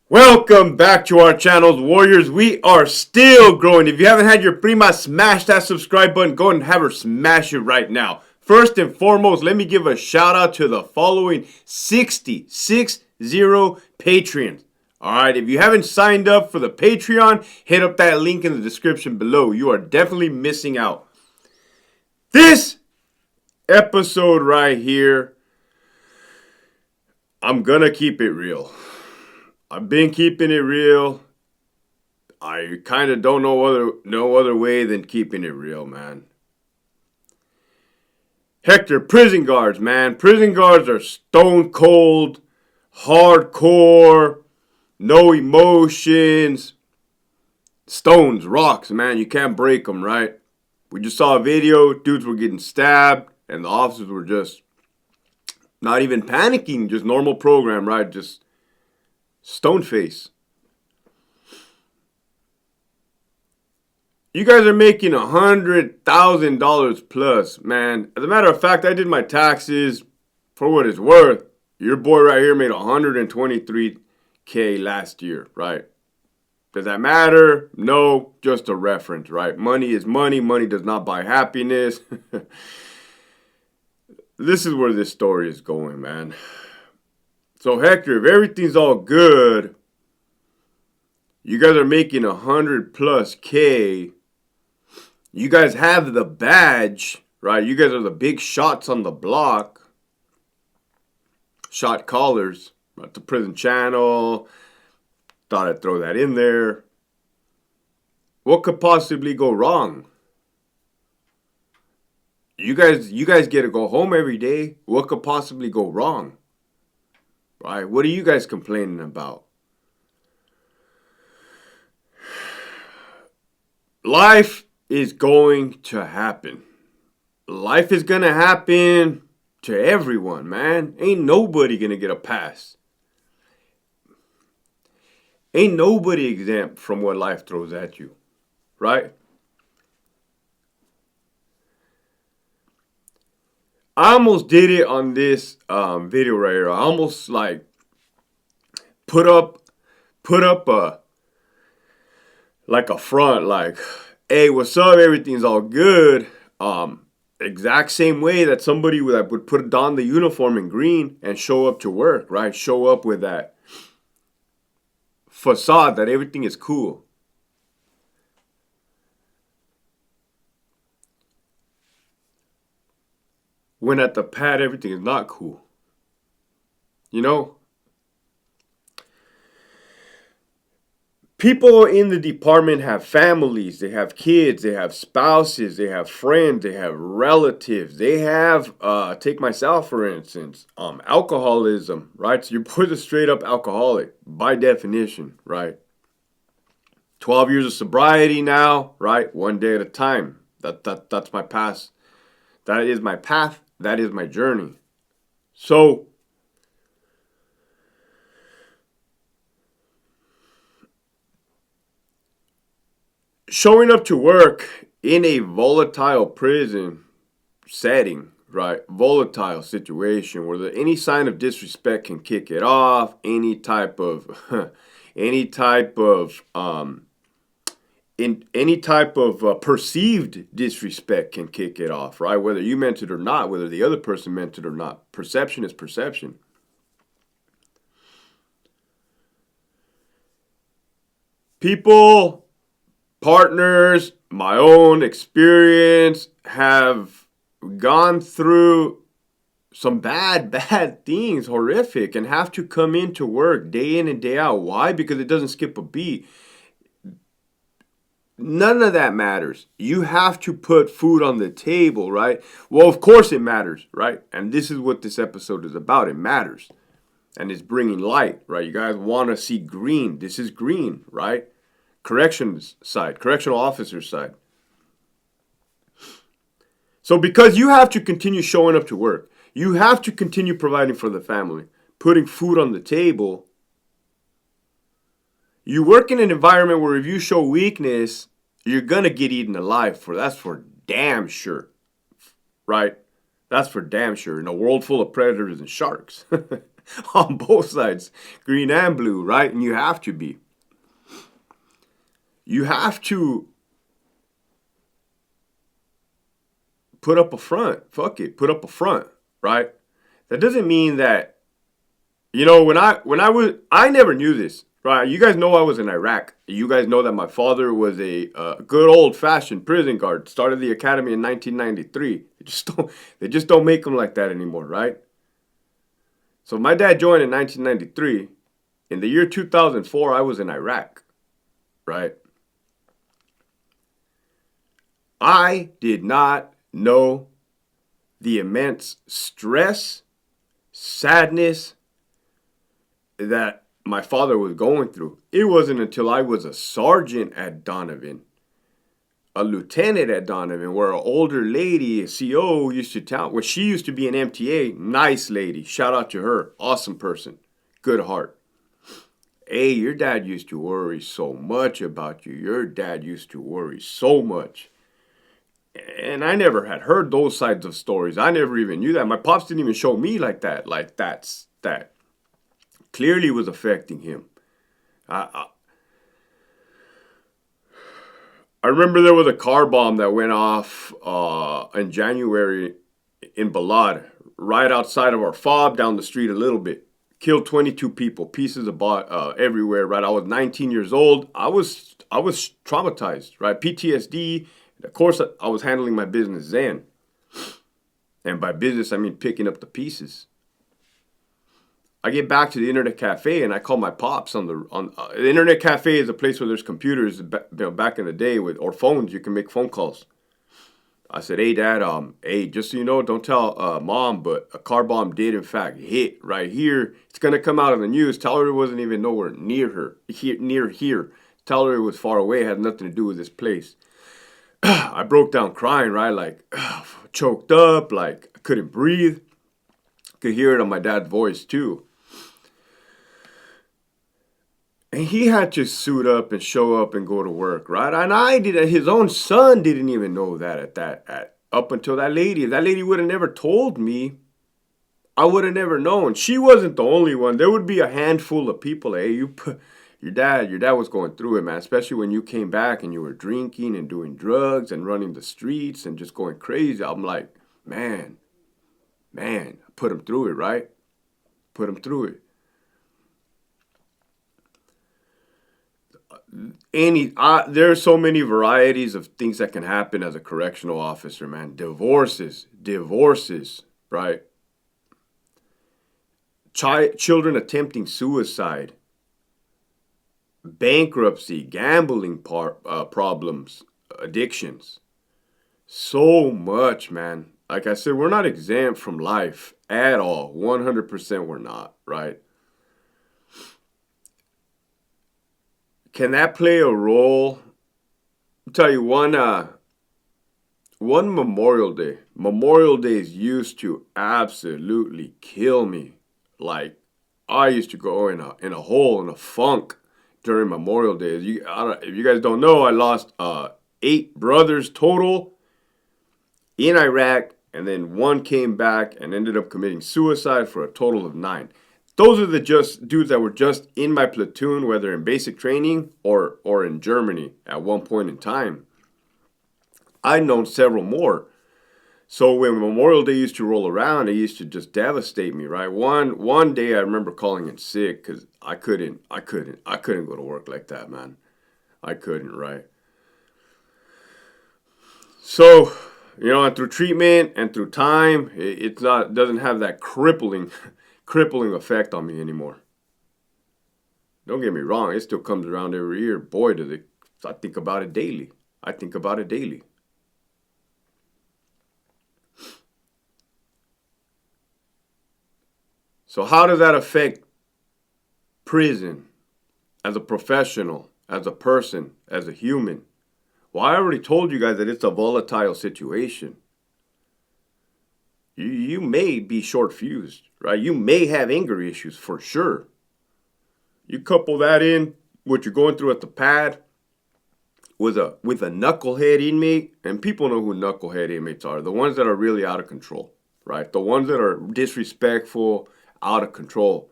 Welcome back to our channels, Warriors. We are still growing. If you haven't had your prima, smash that subscribe button. Go and have her smash it right now. First and foremost, let me give a shout out to the following 60 Patreons. Alright, if you haven't signed up for the Patreon, hit up that link in the description below. You are definitely missing out. This episode right here, I'm gonna keep it real. I've been keeping it real. I kind of don't know no other way than keeping it real, man. Hector, prison guards, man. Prison guards are stone cold, hardcore, no emotions. Stones, rocks, man. You can't break them, right? We just saw a video. Dudes were getting stabbed, and the officers were just not even panicking. Just normal program, right? Just stone face. You guys are making $100,000 plus, man. As a matter of fact, I did my taxes for what it's worth. Your boy right here made $123K last year, right? Does that matter? No, just a reference, right? Money is money. Money does not buy happiness. This is where this story is going, man. So Hector, if everything's all good, you guys are making 100 plus K. You guys have the badge, right? You guys are the big shots on the block. Shot callers. Right? The prison channel. Thought I'd throw that in there. What could possibly go wrong? You guys get to go home every day. What could possibly go wrong? Right? What are you guys complaining about? Life is going to happen. Life is going to happen to everyone, man. Ain't nobody going to get a pass. Ain't nobody exempt from what life throws at you, right? I almost did it on this video right here. I almost like put up a front like, hey, what's up? Everything's all good. Exact same way that somebody would put on the uniform in green and show up to work, right? Show up with that facade that everything is cool. When at the pad, everything is not cool. You know? People in the department have families, they have kids, they have spouses, they have friends, they have relatives, they have, take myself for instance, alcoholism, right? So you're boy's a straight up alcoholic by definition, right? 12 years of sobriety now, right? One day at a time. That's my past. That is my path. That is my journey. So, showing up to work in a volatile prison setting, right? Volatile situation where any sign of disrespect can kick it off. Any type of perceived disrespect can kick it off, right? Whether you meant it or not, whether the other person meant it or not. Perception is perception. People, partners, my own experience have gone through some bad things, horrific, and have to come into work day in and day out. Why? Because it doesn't skip a beat. None of that matters. You have to put food on the table, right? Well, of course it matters, right? And this is what this episode is about. It matters. And it's bringing light, right? You guys want to see green. This is green, right? Corrections side, correctional officer side. So because you have to continue showing up to work, you have to continue providing for the family, putting food on the table. You work in an environment where if you show weakness, you're going to get eaten alive. That's for damn sure, right? That's for damn sure. In a world full of predators and sharks. on both sides, green and blue, right? And you have to be. You have to put up a front. Fuck it, put up a front, right? That doesn't mean that, I never knew this, right? You guys know I was in Iraq. You guys know that my father was a good old fashioned prison guard. Started the academy in 1993. They just don't make them like that anymore, right? So my dad joined in 1993. In the year 2004, I was in Iraq, right? I did not know the immense stress, sadness that my father was going through. It wasn't until I was a sergeant at Donovan, a lieutenant at Donovan, where an older lady, a CO, used to tell, where she used to be an MTA, nice lady. Shout out to her. Awesome person. Good heart. Hey, your dad used to worry so much about you. Your dad used to worry so much. And I never had heard those sides of stories. I never even knew that. My pops didn't even show me like that. Like that clearly was affecting him. I I remember there was a car bomb that went off in January in Balad, right outside of our fob, down the street a little bit. Killed 22 people, pieces of everywhere. Right, I was 19 years old. I was traumatized. Right, PTSD. Of course, I was handling my business then, and by business I mean picking up the pieces. I get back to the internet cafe and I call my pops the internet cafe is a place where there's computers back in the day or phones. You can make phone calls. I said, "Hey, Dad, hey, just so you know, don't tell Mom, but a car bomb did in fact hit right here. It's gonna come out in the news. Tell her it wasn't even nowhere near her, near here. Tell her it was far away. It had nothing to do with this place." I broke down crying, right, like choked up, like I couldn't breathe. Could hear it on my dad's voice too. And he had to suit up and show up and go to work, right? And I didn't. His own son didn't even know that up until that lady. If that lady would have never told me, I would have never known. She wasn't the only one. There would be a handful of people. Hey, your dad was going through it, man. Especially when you came back and you were drinking and doing drugs and running the streets and just going crazy. I'm like, man, I put him through it, right? Put him through it. There are so many varieties of things that can happen as a correctional officer, man. Divorces, right? Children attempting suicide, bankruptcy, gambling problems, addictions. So much, man. Like I said, we're not exempt from life at all. 100% we're not, right? Can that play a role? I'll tell you one Memorial Day. Memorial Days used to absolutely kill me. Like I used to go in a hole in a funk during Memorial Days. If you guys don't know, I lost 8 brothers total in Iraq, and then one came back and ended up committing suicide for a total of 9. Those are the just dudes that were just in my platoon, whether in basic training or in Germany at one point in time. I'd known several more. So when Memorial Day used to roll around, it used to just devastate me, right? One day I remember calling in sick because I couldn't go to work like that, man. I couldn't, right? So, and through treatment and through time, it doesn't have that crippling effect on me anymore. Don't get me wrong, it still comes around every year. Boy, does it. I think about it daily. So how does that affect prison as a professional, as a person, as a human? Well, I already told you guys that it's a volatile situation. You may be short fused, right? You may have anger issues for sure. You couple that in what you're going through at the pad with a knucklehead inmate, and people know who knucklehead inmates are. The ones that are really out of control, right? The ones that are disrespectful, out of control,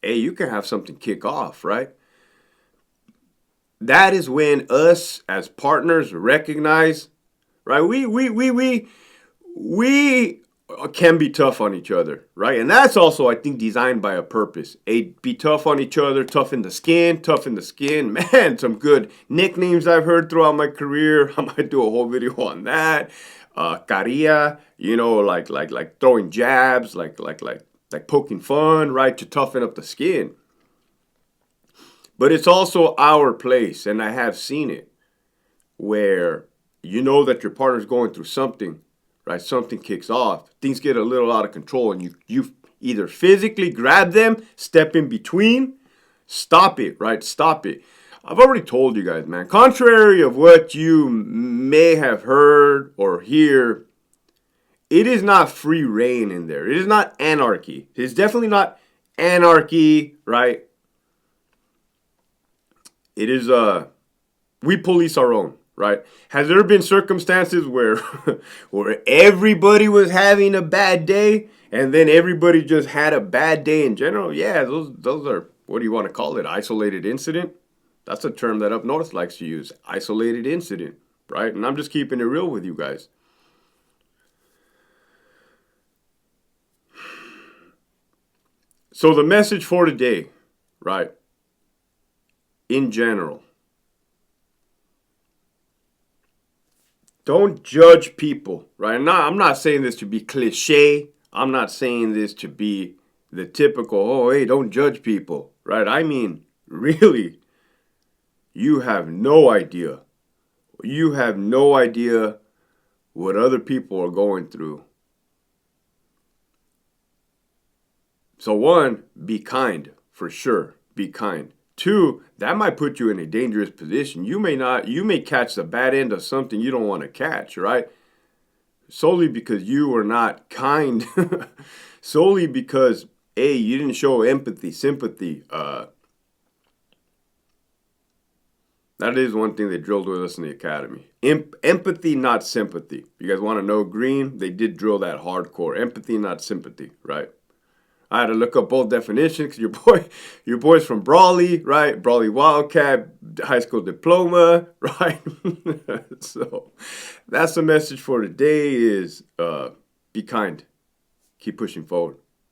hey, you can have something kick off, right? That is when us as partners recognize, right? We can be tough on each other, right? And that's also, I think, designed by a purpose. Be tough on each other, tough in the skin, tough in the skin. Man, some good nicknames I've heard throughout my career. I might do a whole video on that. Caria, like throwing jabs, like poking fun, right? To toughen up the skin. But it's also our place, and I have seen it, where you know that your partner's going through something, right? Something kicks off, things get a little out of control, and you either physically grab them, step in between, stop it, right? Stop it. I've already told you guys, man. Contrary of what you may have heard or hear, it is not free reign in there. It is not anarchy. It's definitely not anarchy, right? It is we police our own, right? Has there been circumstances where where everybody was having a bad day and then everybody just had a bad day in general? Yeah, those are, what do you want to call it? Isolated incident? That's a term that up north likes to use. Isolated incident, right? And I'm just keeping it real with you guys. So the message for today, right? In general, don't judge people, right? Now, I'm not saying this to be cliche. I'm not saying this to be the typical, oh, hey, don't judge people, right? I mean, really, you have no idea. You have no idea what other people are going through. So, one, be kind, for sure. Be kind. Two, that might put you in a dangerous position. You may catch the bad end of something you don't want to catch, right? Solely because you were not kind. Solely because, A, you didn't show empathy, sympathy. That is one thing they drilled with us in the academy. Empathy, not sympathy. You guys want to know green? They did drill that hardcore. Empathy, not sympathy, right? I had to look up both definitions because your boy's from Brawley, right? Brawley Wildcat, high school diploma, right? So that's the message for today is be kind. Keep pushing forward.